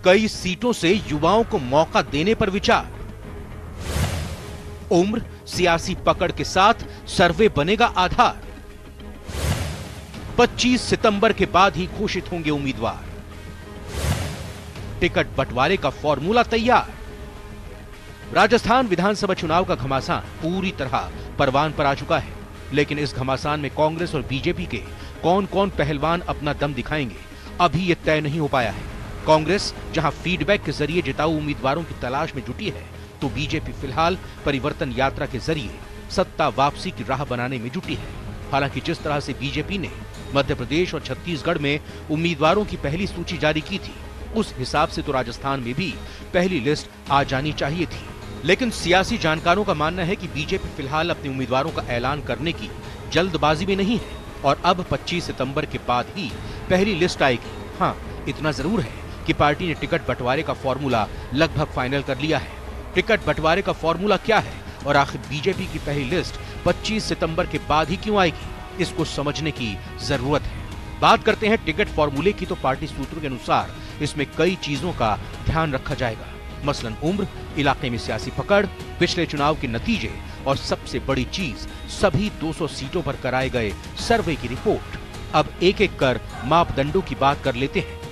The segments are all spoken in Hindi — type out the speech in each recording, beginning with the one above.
कई सीटों से युवाओं को मौका देने पर विचार। उम्र, सियासी पकड़ के साथ सर्वे बनेगा आधार। 25 सितंबर के बाद ही घोषित होंगे उम्मीदवार। टिकट बंटवारे का फॉर्मूला तैयार। राजस्थान विधानसभा चुनाव का घमासान पूरी तरह परवान पर आ चुका है, लेकिन इस घमासान में कांग्रेस और बीजेपी के कौन कौन पहलवान अपना दम दिखाएंगे, अभी यह तय नहीं हो पाया है। कांग्रेस जहां फीडबैक के जरिए जिताऊ उम्मीदवारों की तलाश में जुटी है, तो बीजेपी फिलहाल परिवर्तन यात्रा के जरिए सत्ता वापसी की राह बनाने में जुटी है। हालांकि जिस तरह से बीजेपी ने मध्य प्रदेश और छत्तीसगढ़ में उम्मीदवारों की पहली सूची जारी की थी, उस हिसाब से तो राजस्थान में भी पहली लिस्ट आ जानी चाहिए थी। लेकिन सियासी जानकारों का मानना है कि बीजेपी फिलहाल अपने उम्मीदवारों का ऐलान करने की जल्दबाजी में नहीं है और अब 25 सितंबर के बाद ही पहली लिस्ट आएगी। हाँ, इतना जरूर है कि पार्टी ने टिकट बंटवारे का फॉर्मूला लगभग फाइनल कर लिया है। टिकट बंटवारे का फॉर्मूला क्या है और आखिर बीजेपी की पहली लिस्ट 25 सितंबर के बाद ही क्यों आएगी, इसको समझने की जरूरत है। बात करते हैं टिकट फॉर्मूले की, तो पार्टी सूत्रों के अनुसार इसमें कई चीजों का ध्यान रखा जाएगा, मसलन उम्र, इलाके में सियासी पकड़, पिछले चुनाव के नतीजे और सबसे बड़ी चीज सभी 200 सीटों पर कराए गए सर्वे की रिपोर्ट। अब एक एक कर मापदंडों की बात कर लेते हैं।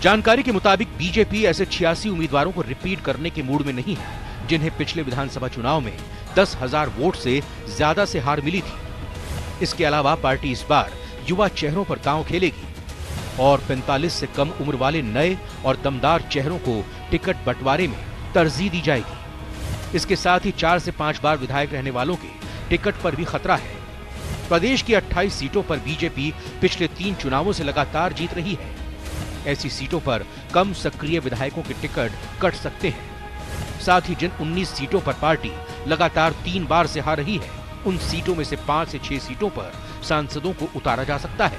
जानकारी के मुताबिक बीजेपी ऐसे 86 उम्मीदवारों को रिपीट करने के मूड में नहीं है जिन्हें पिछले विधानसभा चुनाव में 10,000 वोट से ज्यादा से हार मिली थी। इसके अलावा पार्टी इस बार युवा चेहरों पर दांव खेलेगी और 45 से कम उम्र वाले नए और दमदार चेहरों को टिकट बंटवारे में तरजीह दी जाएगी। इसके साथ ही 4 से 5 बार विधायक रहने वालों के टिकट पर भी खतरा है। प्रदेश की 28 सीटों पर बीजेपी पिछले 3 चुनावों से लगातार जीत रही है। ऐसी सीटों पर कम सक्रिय विधायकों के टिकट कट सकते हैं। साथ ही जिन 19 सीटों पर पार्टी लगातार 3 बार से हार रही है, उन सीटों में से 5 से 6 सीटों पर सांसदों को उतारा जा सकता है।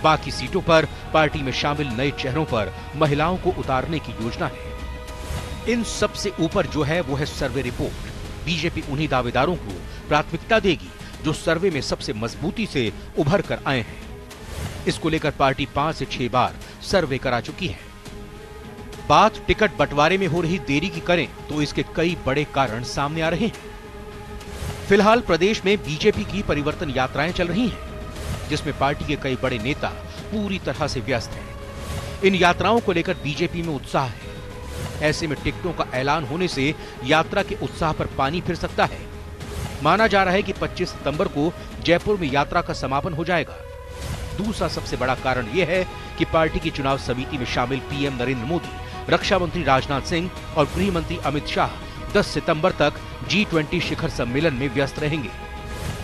बाकी सीटों पर पार्टी में शामिल नए चेहरों पर महिलाओं को उतारने की योजना है। इन सबसे ऊपर जो है वो है सर्वे रिपोर्ट। बीजेपी उन्हीं दावेदारों को प्राथमिकता देगी जो सर्वे में सबसे मजबूती से उभर कर आए हैं। इसको लेकर पार्टी 5 से 6 बार सर्वे करा चुकी है। बात टिकट बंटवारे में हो रही देरी की करें तो इसके कई बड़े कारण सामने आ रहे हैं। फिलहाल प्रदेश में बीजेपी की परिवर्तन यात्राएं चल रही हैं, जिसमें पार्टी के कई बड़े नेता पूरी तरह से व्यस्त हैं। इन यात्राओं को लेकर बीजेपी में उत्साह है। ऐसे में टिकटों का ऐलान होने से यात्रा के उत्साह पर पानी फिर सकता है। माना जा रहा है कि 25 सितंबर को जयपुर में यात्रा का समापन हो जाएगा। दूसरा सबसे बड़ा कारण यह है कि पार्टी की चुनाव समिति में शामिल पीएम नरेंद्र मोदी, रक्षा मंत्री राजनाथ सिंह और गृह मंत्री अमित शाह 10 सितंबर तक G20 शिखर सम्मेलन में व्यस्त रहेंगे।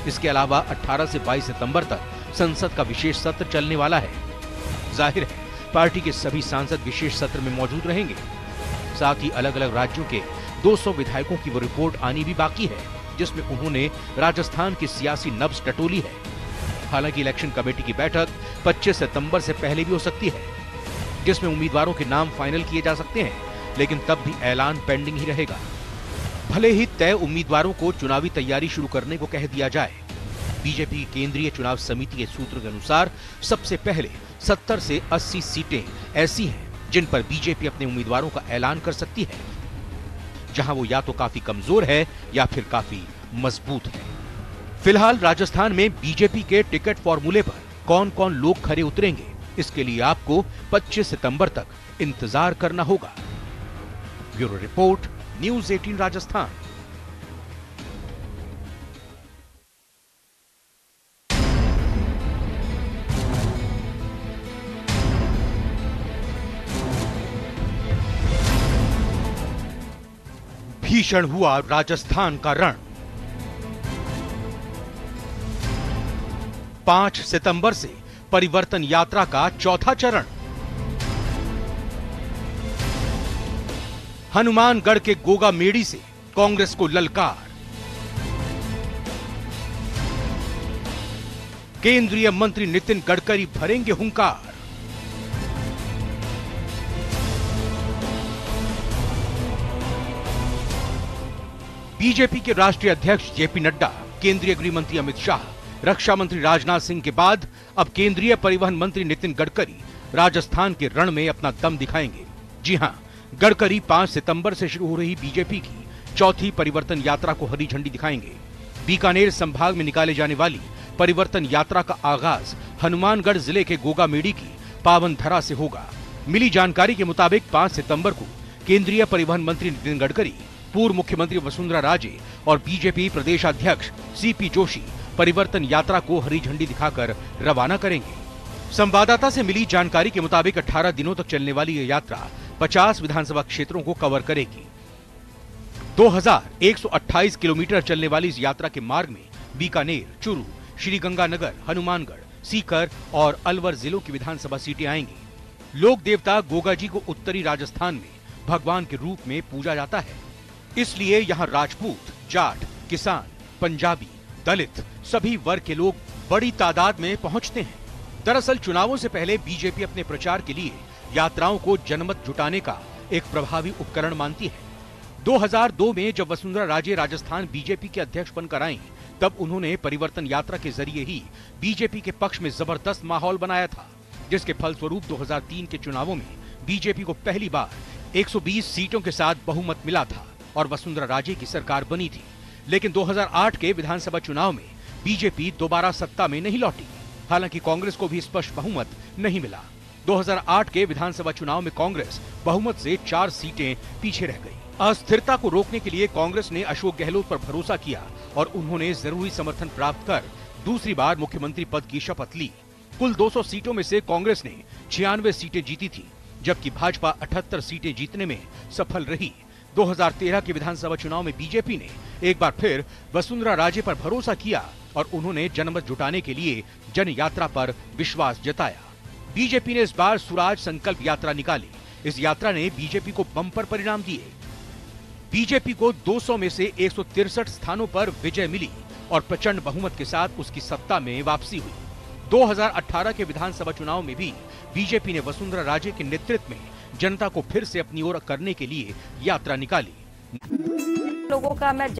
इसके अलावा 18 से 22 सितंबर तक संसद का विशेष सत्र चलने वाला है। जाहिर है पार्टी के सभी सांसद विशेष सत्र में मौजूद रहेंगे। साथ ही अलग अलग राज्यों के 200 विधायकों की वो रिपोर्ट आनी भी बाकी है, जिसमें उन्होंने राजस्थान की सियासी नब्ज टटोली है। हालांकि इलेक्शन कमेटी की बैठक 25 सितंबर से पहले भी हो सकती है, जिसमें उम्मीदवारों के नाम फाइनल किए जा सकते हैं, लेकिन तब भी ऐलान पेंडिंग ही रहेगा। भले ही तय उम्मीदवारों को चुनावी तैयारी शुरू करने को कह दिया जाए, बीजेपी की केंद्रीय चुनाव समिति के सूत्रों के अनुसार सबसे पहले 70 से 80 सीटें ऐसी हैं जिन पर बीजेपी अपने उम्मीदवारों का ऐलान कर सकती है, जहां वो या तो काफी कमजोर है या फिर काफी मजबूत है। फिलहाल राजस्थान में बीजेपी के टिकट फॉर्मूले पर कौन कौन लोग खरे उतरेंगे, इसके लिए आपको 25 सितंबर तक इंतजार करना होगा। Bureau report, news 18 Rajasthan. भीषण हुआ राजस्थान का रण। 5 सितंबर से परिवर्तन यात्रा का चौथा चरण। हनुमानगढ़ के गोगा मेड़ी से कांग्रेस को ललकार। केंद्रीय मंत्री नितिन गडकरी भरेंगे हुंकार। बीजेपी के राष्ट्रीय अध्यक्ष जेपी नड्डा, केंद्रीय गृह मंत्री अमित शाह, रक्षा मंत्री राजनाथ सिंह के बाद अब केंद्रीय परिवहन मंत्री नितिन गडकरी राजस्थान के रण में अपना दम दिखाएंगे। जी हां, गडकरी 5 सितंबर से शुरू हो रही बीजेपी की चौथी परिवर्तन यात्रा को हरी झंडी दिखाएंगे। बीकानेर संभाग में निकाले जाने वाली परिवर्तन यात्रा का आगाज हनुमानगढ़ जिले के गोगामेडी की पावन धरा से होगा। मिली जानकारी के मुताबिक 5 सितंबर को केंद्रीय परिवहन मंत्री नितिन गडकरी, पूर्व मुख्यमंत्री वसुंधरा राजे और बीजेपी प्रदेश अध्यक्ष सीपी जोशी परिवर्तन यात्रा को हरी झंडी दिखाकर रवाना करेंगे। संवाददाता से मिली जानकारी के मुताबिक 18 दिनों तक चलने वाली यह यात्रा 50 विधानसभा क्षेत्रों को कवर करेगी। 2128 किलोमीटर चलने वाली इस यात्रा के मार्ग में बीकानेर, चूरू, श्रीगंगानगर, हनुमानगढ़, सीकर और अलवर जिलों की विधानसभा सीटें आएंगी। लोक देवता गोगा जी को उत्तरी राजस्थान में भगवान के रूप में पूजा जाता है, इसलिए यहाँ राजपूत, जाट, किसान, पंजाबी, दलित सभी वर्ग के लोग बड़ी तादाद में पहुंचते हैं। दरअसल चुनावों से पहले बीजेपी अपने प्रचार के लिए यात्राओं को जनमत जुटाने का एक प्रभावी उपकरण मानती है। 2002 में जब वसुंधरा राजे राजस्थान बीजेपी के अध्यक्ष बनकर आईं, तब उन्होंने परिवर्तन यात्रा के जरिए ही बीजेपी के पक्ष में जबरदस्त माहौल बनाया था, जिसके फलस्वरूप 2003 के चुनावों में बीजेपी को पहली बार 120 सीटों के साथ बहुमत मिला था और वसुंधरा राजे की सरकार बनी थी। लेकिन 2008 के विधानसभा चुनाव में बीजेपी दोबारा सत्ता में नहीं लौटी। हालांकि कांग्रेस को भी स्पष्ट बहुमत नहीं मिला। 2008 के विधानसभा चुनाव में कांग्रेस बहुमत से 4 सीटें पीछे रह गई। अस्थिरता को रोकने के लिए कांग्रेस ने अशोक गहलोत पर भरोसा किया और उन्होंने जरूरी समर्थन प्राप्त कर दूसरी बार मुख्यमंत्री पद की शपथ ली। कुल 200 सीटों में से कांग्रेस ने 96 सीटें जीती थी, जबकि भाजपा 78 सीटें जीतने में सफल रही। 2013 के विधानसभा चुनाव में बीजेपी ने एक बार फिर वसुंधरा राजे पर भरोसा किया और उन्होंने जनमत जुटाने के लिए जन यात्रा पर विश्वास जताया। बीजेपी ने इस बार सुराज संकल्प यात्रा निकाली। इस यात्रा ने बीजेपी को बम्पर परिणाम दिए। बीजेपी को 200 में से 163 स्थानों पर विजय मिली और प्रचंड बहुमत के साथ उसकी सत्ता में वापसी हुई। 2018 के विधानसभा चुनाव में भी बीजेपी ने वसुंधरा राजे के नेतृत्व में जनता को फिर से अपनी ओर करने के लिए यात्रा निकाली। लोगों का मैं